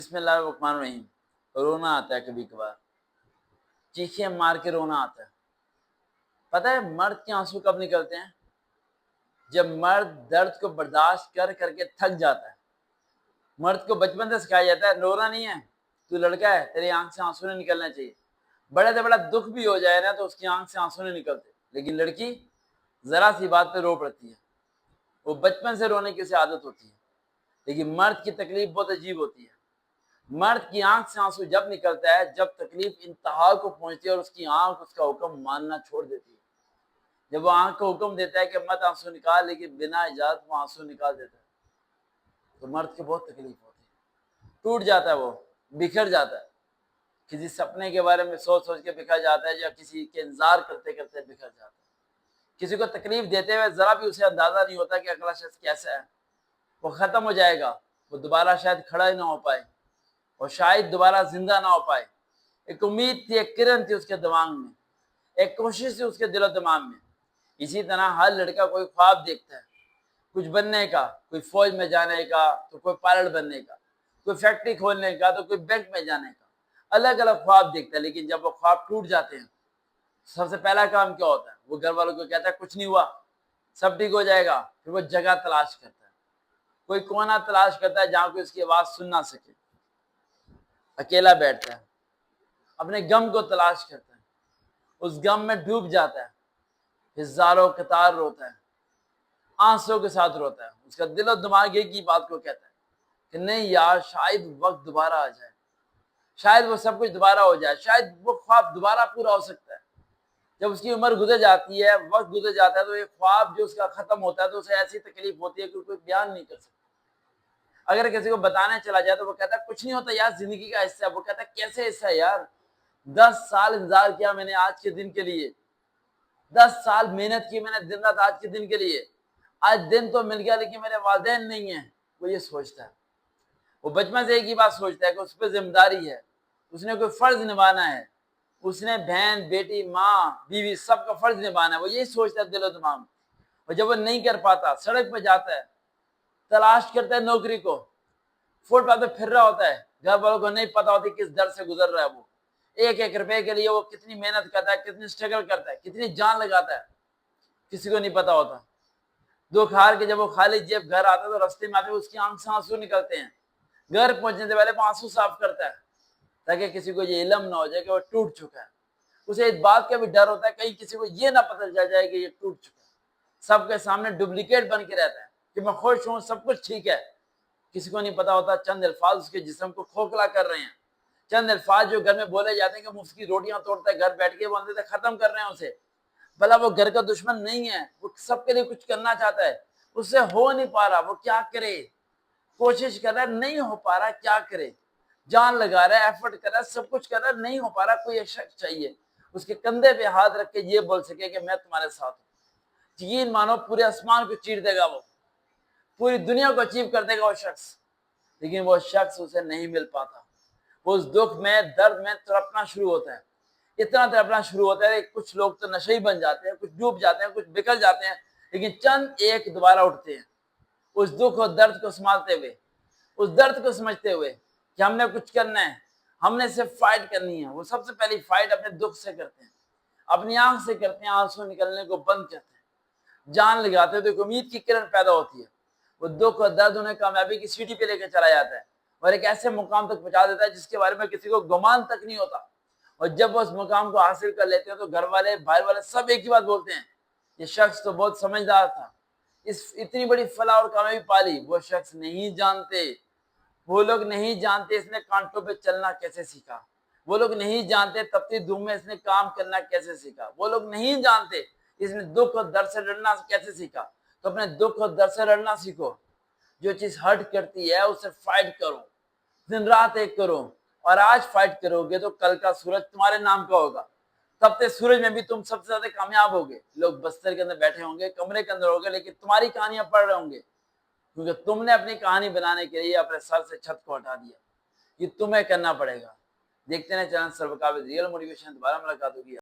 بسم اللہ الرحمن الرحیم۔ رونا آتا ہے کبھی کبھار، چیخیں مار کے رونا آتا ہے۔ پتہ ہے مرد کے آنسو کب نکلتے ہیں؟ جب مرد درد کو برداشت کر کر کے تھک جاتا ہے۔ مرد کو بچپن سے سکھایا جاتا ہے رونا نہیں ہے، تو لڑکا ہے، تیری آنکھ سے آنسو نہیں نکلنا چاہیے۔ بڑے سے بڑا دکھ بھی ہو جائے نا تو اس کی آنکھ سے آنسو نہیں نکلتے، لیکن لڑکی ذرا سی بات پہ رو پڑتی ہے۔ وہ بچپن سے رونے کی اسے عادت ہوتی ہے، لیکن مرد کی تکلیف بہت عجیب ہوتی ہے۔ مرد کی آنکھ سے آنسو جب نکلتا ہے جب تکلیف انتہا کو پہنچتی ہے اور اس کی آنکھ اس کا حکم ماننا چھوڑ دیتی ہے۔ جب وہ آنکھ کو حکم دیتا ہے کہ مت آنسو نکال، لیکن بنا اجازت وہ آنسو نکال دیتا ہے، تو مرد کی بہت تکلیف ہوتی ہے۔ ٹوٹ جاتا ہے، وہ بکھر جاتا ہے، کسی سپنے کے بارے میں سوچ سوچ کے بکھر جاتا ہے، یا کسی کے انتظار کرتے کرتے بکھر جاتا ہے۔ کسی کو تکلیف دیتے ہوئے ذرا بھی اسے اندازہ نہیں ہوتا کہ اگلا شخص کیسا ہے، وہ ختم ہو جائے گا، وہ دوبارہ شاید کھڑا ہی نہ ہو پائے، اور شاید دوبارہ زندہ نہ ہو پائے۔ ایک امید تھی، ایک کرن تھی اس کے دماغ میں، ایک کوشش تھی اس کے دل و دماغ میں۔ اسی طرح ہر لڑکا کوئی خواب دیکھتا ہے، کچھ بننے کا، کوئی فوج میں جانے کا تو کوئی پائلٹ بننے کا، کوئی فیکٹری کھولنے کا تو کوئی بینک میں جانے کا، الگ الگ خواب دیکھتا ہے۔ لیکن جب وہ خواب ٹوٹ جاتے ہیں، سب سے پہلا کام کیا ہوتا ہے؟ وہ گھر والوں کو کہتا ہے کچھ نہیں ہوا، سب ٹھیک ہو جائے گا۔ پھر وہ جگہ تلاش کرتا ہے، کوئی کونا تلاش کرتا ہے جہاں کوئی اس کی آواز سن نہ سکے، اکیلا بیٹھتا ہے، اپنے غم کو تلاش کرتا ہے، اس غم میں ڈوب جاتا ہے، ہزاروں قطار روتا ہے، آنسوں کے ساتھ روتا ہے۔ اس کا دل و دماغ ایک ہی بات کو کہتا ہے کہ نہیں یار، شاید وقت دوبارہ آ جائے، شاید وہ سب کچھ دوبارہ ہو جائے، شاید وہ خواب دوبارہ پورا ہو سکتا ہے۔ جب اس کی عمر گزر جاتی ہے، وقت گزر جاتا ہے، تو یہ خواب جو اس کا ختم ہوتا ہے تو اسے ایسی تکلیف ہوتی ہے کہ کوئی بیان نہیں کر سکتا۔ اگر کسی کو بتانے چلا جائے تو وہ کہتا ہے کچھ نہیں ہوتا یار، زندگی کا حصہ ہے۔ وہ کہتا ہے کیسے حصہ ہے یار؟ 10 سال انتظار کیا میں نے آج کے دن کے لیے، 10 سال محنت کی میں نے دن رات آج کے دن کے لیے، آج دن تو مل گیا لیکن میرے والدین نہیں ہیں۔ وہ یہ سوچتا ہے، وہ بچپن سے ایک ہی بات سوچتا ہے کہ اس پہ ذمہ داری ہے، اس نے کوئی فرض نبھانا ہے، اس نے بہن بیٹی ماں بیوی سب کا فرض نبھانا ہے۔ وہ یہی سوچتا ہے دل و دماغ میں، اور جب وہ نہیں کر پاتا سڑک پہ جاتا ہے، تلاش کرتا ہے نوکری کو، فٹ پاتھ پہ پھر رہا ہوتا ہے، گھر والوں کو نہیں پتا ہوتی کس در سے گزر رہا ہے۔ وہ ایک ایک روپے کے لیے وہ کتنی محنت کرتا ہے، کتنی اسٹرگل کرتا ہے، کتنی جان لگاتا ہے، کسی کو نہیں پتا ہوتا۔ دکھ ہار کے جب وہ خالی جیب گھر آتا ہے تو رستے میں آتے اس کی آنکھ سے آنسو نکلتے ہیں۔ گھر پہنچنے سے پہلے وہ آنسو صاف کرتا ہے تاکہ کسی کو یہ علم نہ ہو جائے کہ وہ ٹوٹ چکا ہے۔ اسے اس بات کا بھی ڈر ہوتا ہے کہیں کسی کو یہ نہ پتہ چل جائے کہ یہ ٹوٹ چکا ہے۔ سب کے سامنے ڈپلیکیٹ بن کے رہتا ہے کہ میں خوش ہوں، سب کچھ ٹھیک ہے۔ کسی کو نہیں پتا ہوتا چند الفاظ اس کے جسم کو کھوکھلا کر رہے ہیں، چند الفاظ جو گھر میں بولے جاتے ہیں کہ مفت کی روٹیاں توڑتا ہے گھر بیٹھ کے، وہ اندر سے ختم کر رہے ہیں اسے۔ بھلا وہ گھر کا دشمن نہیں ہے، وہ سب کے لیے کچھ کرنا چاہتا ہے، اس سے ہو نہیں پا رہا، وہ کیا کرے؟ کوشش کر رہا ہے، نہیں ہو پا رہا، کیا کرے؟ جان لگا رہا ہے، ایفرٹ کر رہا ہے، سب کچھ کر رہا ہے، نہیں ہو پا رہا۔ کوئی ایک شخص چاہیے اس کے کندھے پہ ہاتھ رکھ کے یہ بول سکے کہ میں تمہارے ساتھ ہوں۔ یقین مانو پورے آسمان کو چیر دے گا، وہ پوری دنیا کو اچیو کر دے گا وہ شخص، لیکن وہ شخص اسے نہیں مل پاتا۔ وہ اس دکھ میں، درد میں تڑپنا شروع ہوتا ہے، اتنا تڑپنا شروع ہوتا ہے کہ کچھ لوگ تو نشے ہی بن جاتے ہیں، کچھ ڈوب جاتے ہیں، کچھ بکھر جاتے ہیں، لیکن چند ایک دوبارہ اٹھتے ہیں اس دکھ اور درد کو سنبھالتے ہوئے، اس درد کو سمجھتے ہوئے کہ ہم نے کچھ کرنا ہے، ہم نے صرف فائٹ کرنی ہے۔ وہ سب سے پہلی فائٹ اپنے دکھ سے کرتے ہیں، اپنی آنکھ سے کرتے ہیں، آنسو نکلنے کو بند کرتے ہیں، جان لگاتے ہیں تو ایک امید کی کرن پیدا ہوتی ہے۔ وہ دکھ اور درد انہیں کامیابی کی سیڑھی پہ لے کے چلا جاتا ہے اور ایک ایسے مقام تک پہنچا دیتا ہے جس کے بارے میں کسی کو گمان تک نہیں ہوتا۔ اور جب وہ اس مقام کو حاصل کر لیتے ہیں تو گھر والے، بھائی والے سب ایک ہی بات بولتے ہیں، یہ شخص تو بہت سمجھدار تھا، اس اتنی بڑی فلاح اور کامیابی پالی۔ وہ شخص نہیں جانتے، وہ لوگ نہیں جانتے اس نے کانٹوں پہ چلنا کیسے سیکھا، وہ لوگ نہیں جانتے تپتی دھوپ میں اس نے کام کرنا کیسے سیکھا، وہ لوگ نہیں جانتے اس نے دکھ اور درد سے لڑنا کیسے سیکھا۔ تو اپنے دکھ اور درد سے لڑنا سیکھو، جو چیز ہرٹ کرتی ہے اسے فائٹ کرو، دن رات ایک کرو، اور آج فائٹ کرو گے تو کل کا سورج تمہارے نام کا ہوگا۔ تبتے سورج میں بھی تم سب سے زیادہ کامیاب ہوگے۔ لوگ بستر کے اندر بیٹھے ہوں گے، کمرے کے اندر ہوگے، لیکن تمہاری کہانیاں پڑھ رہے ہوں گے، کیونکہ تم نے اپنی کہانی بنانے کے لیے اپنے سر سے چھت کو ہٹا دیا۔ یہ تمہیں کرنا پڑے گا۔ دیکھتے ہیں چینل سربقابض ریئل موٹیویشن، دوبارہ ملاقات ہوگی۔